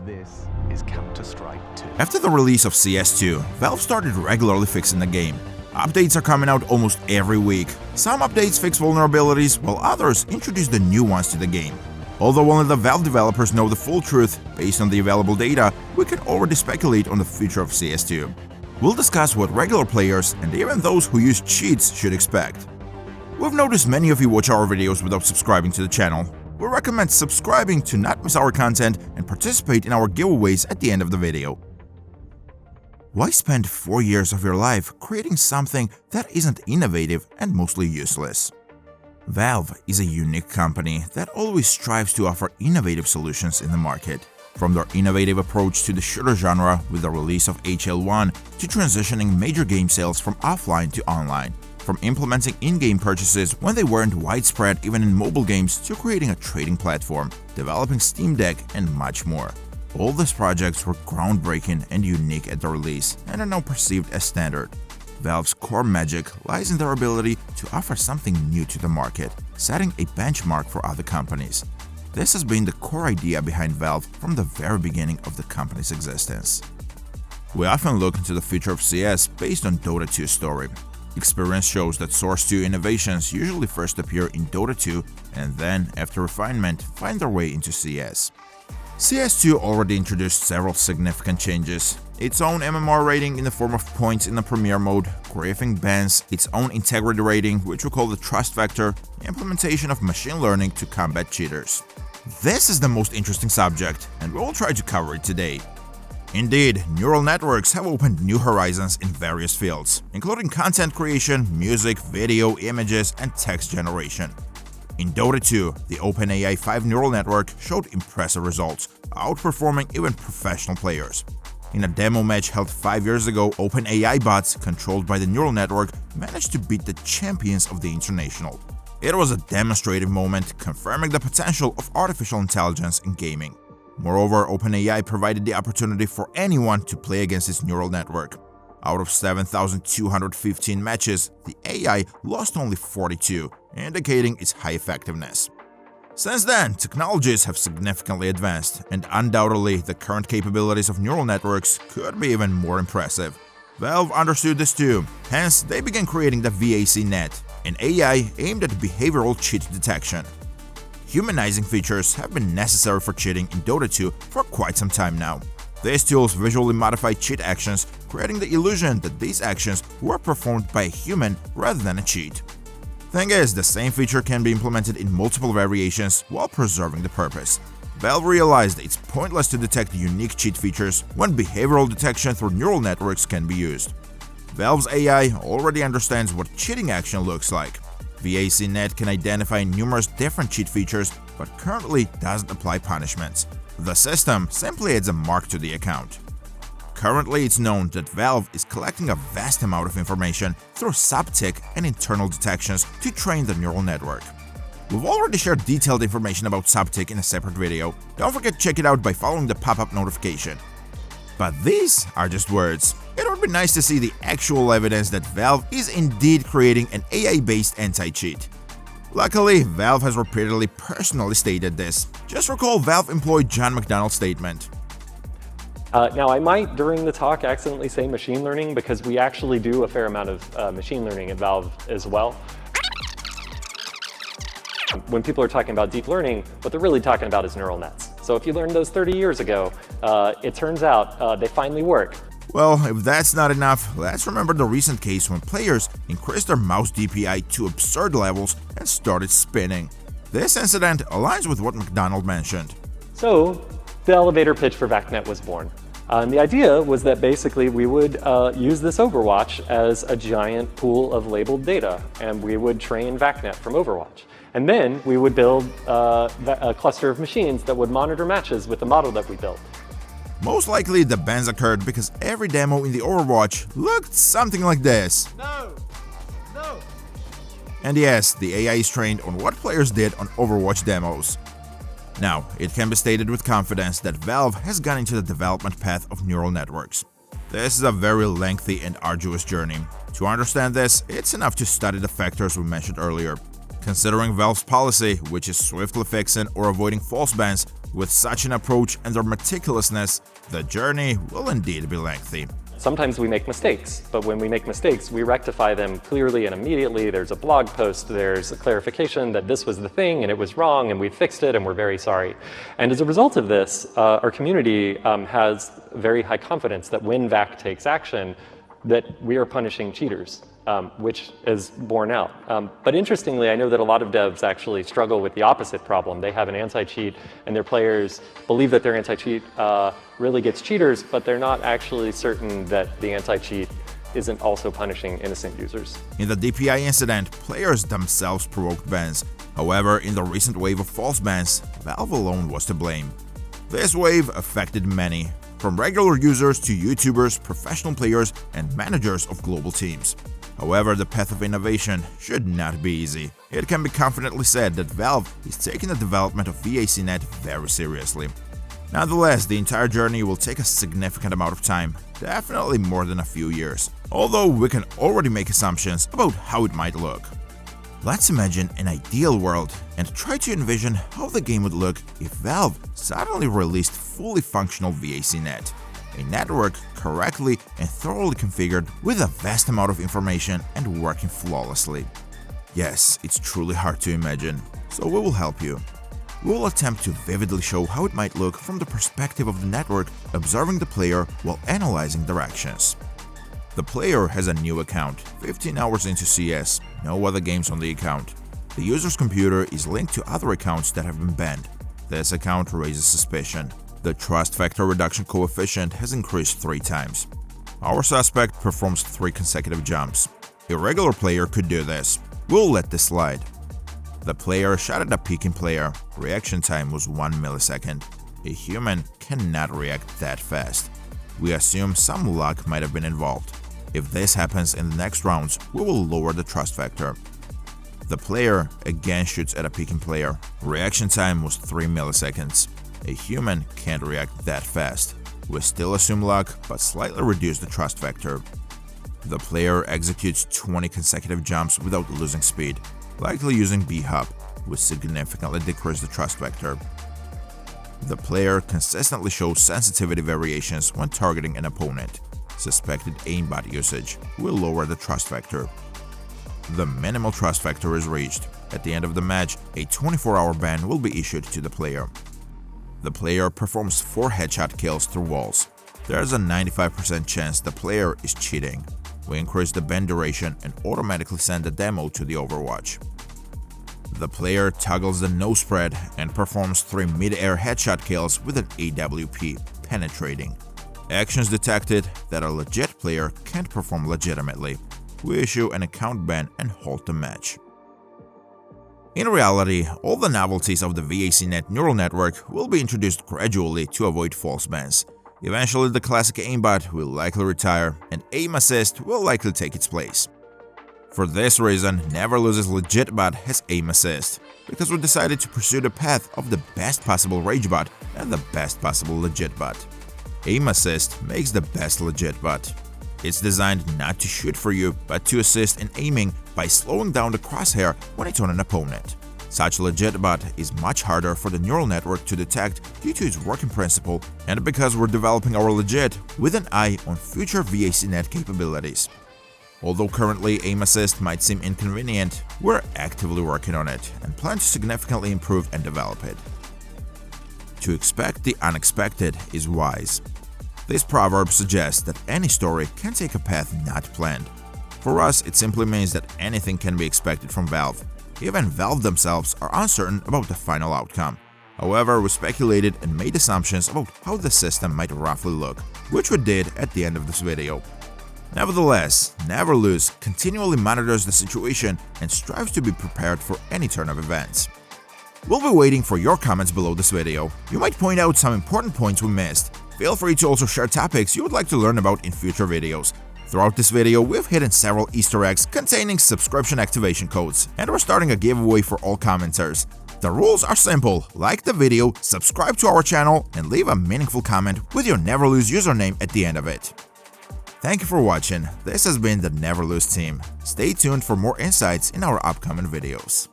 This is Counter-Strike 2. After the release of CS2, Valve started regularly fixing the game. Updates are coming out almost every week. Some updates fix vulnerabilities, while others introduce the new ones to the game. Although only the Valve developers know the full truth, based on the available data, we can already speculate on the future of CS2. We'll discuss what regular players, and even those who use cheats, should expect. We've noticed many of you watch our videos without subscribing to the channel. We recommend subscribing to not miss our content and participate in our giveaways at the end of the video. Why spend 4 years of your life creating something that isn't innovative and mostly useless? Valve is a unique company that always strives to offer innovative solutions in the market. From their innovative approach to the shooter genre with the release of HL1 to transitioning major game sales from offline to online. From implementing in-game purchases when they weren't widespread even in mobile games to creating a trading platform, developing Steam Deck, and much more. All these projects were groundbreaking and unique at the release and are now perceived as standard. Valve's core magic lies in their ability to offer something new to the market, setting a benchmark for other companies. This has been the core idea behind Valve from the very beginning of the company's existence. We often look into the future of CS based on Dota 2's story. Experience shows that Source 2 innovations usually first appear in Dota 2 and then, after refinement, find their way into CS. CS2 already introduced several significant changes. Its own MMR rating in the form of points in the Premier mode, griefing bans, its own integrity rating, which we call the trust factor, implementation of machine learning to combat cheaters. This is the most interesting subject, and we will try to cover it today. Indeed, neural networks have opened new horizons in various fields, including content creation, music, video, images, and text generation. In Dota 2, the OpenAI 5 neural network showed impressive results, outperforming even professional players. In a demo match held 5 years ago, OpenAI bots, controlled by the neural network, managed to beat the champions of the International. It was a demonstrative moment, confirming the potential of artificial intelligence in gaming. Moreover, OpenAI provided the opportunity for anyone to play against its neural network. Out of 7,215 matches, the AI lost only 42, indicating its high effectiveness. Since then, technologies have significantly advanced, and undoubtedly the current capabilities of neural networks could be even more impressive. Valve understood this too, hence they began creating the VACnet, an AI aimed at behavioral cheat detection. Humanizing features have been necessary for cheating in Dota 2 for quite some time now. These tools visually modify cheat actions, creating the illusion that these actions were performed by a human rather than a cheat. Thing is, the same feature can be implemented in multiple variations while preserving the purpose. Valve realized it's pointless to detect unique cheat features when behavioral detection through neural networks can be used. Valve's AI already understands what cheating action looks like. VACnet can identify numerous different cheat features, but currently doesn't apply punishments. The system simply adds a mark to the account. Currently, it's known that Valve is collecting a vast amount of information through subtick and internal detections to train the neural network. We've already shared detailed information about subtick in a separate video. Don't forget to check it out by following the pop-up notification. But these are just words. It would be nice to see the actual evidence that Valve is indeed creating an AI-based anti-cheat. Luckily, Valve has repeatedly personally stated this. Just recall Valve employee John McDonald's statement. Now, I might, during the talk, accidentally say machine learning because we actually do a fair amount of machine learning at Valve as well. When people are talking about deep learning, what they're really talking about is neural nets. So if you learned those 30 years ago, it turns out they finally work. Well, if that's not enough, let's remember the recent case when players increased their mouse DPI to absurd levels and started spinning. This incident aligns with what McDonald mentioned. So the elevator pitch for VACnet was born. And the idea was that basically we would use this Overwatch as a giant pool of labeled data, and we would train VACnet from Overwatch. And then we would build a cluster of machines that would monitor matches with the model that we built. Most likely the bans occurred because every demo in the Overwatch looked something like this. No! And yes, the AI is trained on what players did on Overwatch demos. Now, it can be stated with confidence that Valve has gone into the development path of neural networks. This is a very lengthy and arduous journey. To understand this, it's enough to study the factors we mentioned earlier. Considering Valve's policy, which is swiftly fixing or avoiding false bans, With such an approach and their meticulousness, the journey will indeed be lengthy. Sometimes we make mistakes, but when we make mistakes, we rectify them clearly and immediately. There's a blog post, there's a clarification that this was the thing and it was wrong and we fixed it and we're very sorry. And as a result of this, our community has very high confidence that when VAC takes action, that we are punishing cheaters, which is borne out. But interestingly, I know that a lot of devs actually struggle with the opposite problem. They have an anti-cheat and their players believe that their anti-cheat really gets cheaters, but they're not actually certain that the anti-cheat isn't also punishing innocent users. In the DPI incident, players themselves provoked bans. However, in the recent wave of false bans, Valve alone was to blame. This wave affected many, from regular users to YouTubers, professional players, and managers of global teams. However, the path of innovation should not be easy. It can be confidently said that Valve is taking the development of VACnet very seriously. Nonetheless, the entire journey will take a significant amount of time, definitely more than a few years, although we can already make assumptions about how it might look. Let's imagine an ideal world and try to envision how the game would look if Valve suddenly released fully functional VACnet, a network correctly and thoroughly configured with a vast amount of information and working flawlessly. Yes, it's truly hard to imagine, so we will help you. We will attempt to vividly show how it might look from the perspective of the network observing the player while analyzing their actions. The player has a new account, 15 hours into CS, no other games on the account. The user's computer is linked to other accounts that have been banned. This account raises suspicion. The trust factor reduction coefficient has increased 3 times. Our suspect performs 3 consecutive jumps. A regular player could do this. We'll let this slide. The player shot at a peeking player. Reaction time was 1 millisecond. A human cannot react that fast. We assume some luck might have been involved. If this happens in the next rounds, we will lower the trust factor. The player again shoots at a peeking player. Reaction time was 3 milliseconds. A human can't react that fast. We still assume luck, but slightly reduce the trust factor. The player executes 20 consecutive jumps without losing speed, likely using B-hop, which significantly decreases the trust factor. The player consistently shows sensitivity variations when targeting an opponent. Suspected aimbot usage will lower the trust factor. The minimal trust factor is reached. At the end of the match, a 24-hour ban will be issued to the player. The player performs 4 headshot kills through walls. There is a 95% chance the player is cheating. We increase the ban duration and automatically send the demo to the Overwatch. The player toggles the no spread and performs 3 mid-air headshot kills with an AWP, penetrating. Actions detected that a legit player can't perform legitimately. We issue an account ban and halt the match. In reality, all the novelties of the VACnet neural network will be introduced gradually to avoid false bans. Eventually, the classic aimbot will likely retire, and aim assist will likely take its place. For this reason, Neverlose's legit bot has aim assist, because we decided to pursue the path of the best possible rage bot and the best possible legit bot. Aim assist makes the best legit bot. It's designed not to shoot for you, but to assist in aiming by slowing down the crosshair when it's on an opponent. Such legit bot is much harder for the neural network to detect due to its working principle and because we're developing our legit with an eye on future VACnet capabilities. Although currently aim assist might seem inconvenient, we're actively working on it and plan to significantly improve and develop it. To expect the unexpected is wise. This proverb suggests that any story can take a path not planned. For us, it simply means that anything can be expected from Valve. Even Valve themselves are uncertain about the final outcome. However, we speculated and made assumptions about how the system might roughly look, which we did at the end of this video. Nevertheless, Neverlose continually monitors the situation and strives to be prepared for any turn of events. We'll be waiting for your comments below this video. You might point out some important points we missed. Feel free to also share topics you would like to learn about in future videos. Throughout this video, we've hidden several Easter eggs containing subscription activation codes, and we're starting a giveaway for all commenters. The rules are simple: like the video, subscribe to our channel, and leave a meaningful comment with your Neverlose username at the end of it. Thank you for watching. This has been the Neverlose Team. Stay tuned for more insights in our upcoming videos.